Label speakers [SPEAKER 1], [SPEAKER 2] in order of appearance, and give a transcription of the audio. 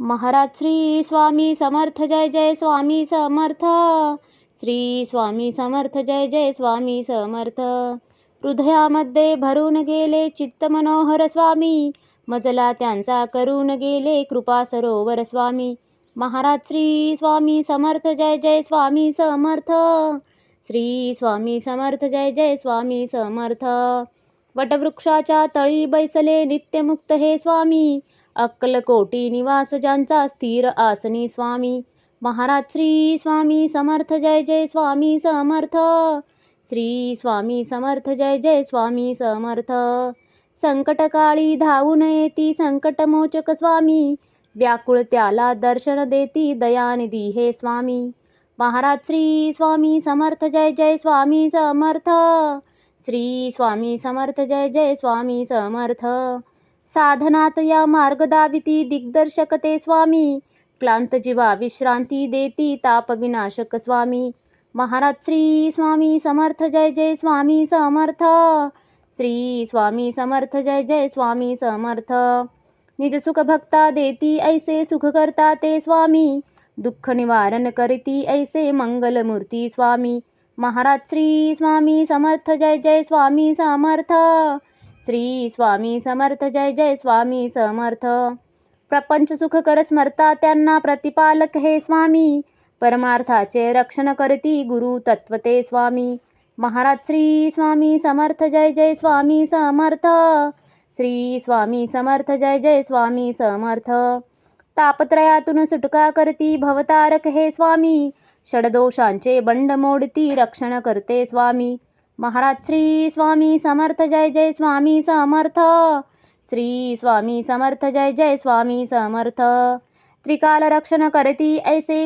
[SPEAKER 1] महाराज श्री स्वामी समर्थ जय जय स्वामी समर्थ. श्री स्वामी समर्थ जय जय स्वामी समर्थ. हृदयामध्ये भरून गेले चित्त मनोहर स्वामी, मजला त्यांचा करून गेले कृपा सरोवर स्वामी. महाराज श्री स्वामी समर्थ जय जय स्वामी समर्थ. श्री स्वामी समर्थ जय जय स्वामी समर्थ. वटवृक्षाच्या तळी बैसले नित्यमुक्त हे स्वामी, अक्कलकोटी निवास ज्यांचा स्थिर आसनी स्वामी. महाराज श्री स्वामी समर्थ जय जय स्वामी समर्थ. श्री स्वामी समर्थ जय जय स्वामी समर्थ. संकटकाळी धावून येती संकटमोचक स्वामी, व्याकुळ त्याला दर्शन देती दयानिधी हे स्वामी. महाराज श्री स्वामी समर्थ जय जय स्वामी समर्थ. श्री स्वामी समर्थ जय जय स्वामी समर्थ. साधनात या मार्ग दाविती दिग्दर्शक ते स्वामी, क्लांत जीवा विश्रांती देती ताप विनाशक स्वामी. महाराज श्री स्वामी समर्थ जय जय स्वामी समर्थ. श्री स्वामी समर्थ जय जय स्वामी समर्थ. निज सुख भक्ता देती ऐसे सुख करता ते स्वामी, दुःख निवारण करती ऐसे मंगलमूर्ती स्वामी. महाराज श्री स्वामी समर्थ जय जय स्वामी समर्थ. श्री स्वामी समर्थ जय जय स्वामी समर्थ. प्रपंच सुख कर स्मरता त्यांना प्रतिपालक हे स्वामी, परमार्थाचे रक्षण करती गुरु तत्वते स्वामी. महाराज श्री स्वामी समर्थ जय जय स्वामी समर्थ. श्री स्वामी समर्थ जय जय स्वामी समर्थ. तापत्रयातून सुटका करती भवतारक हे स्वामी, षडदोषांचे बंड मोडती रक्षण करते स्वामी. महाराज श्री स्वामी समर्थ जय जय स्वामी समर्थ. श्री स्वामी समर्थ जय जय स्वामी समर्थ. त्रिकाल रक्षण करती ऐसे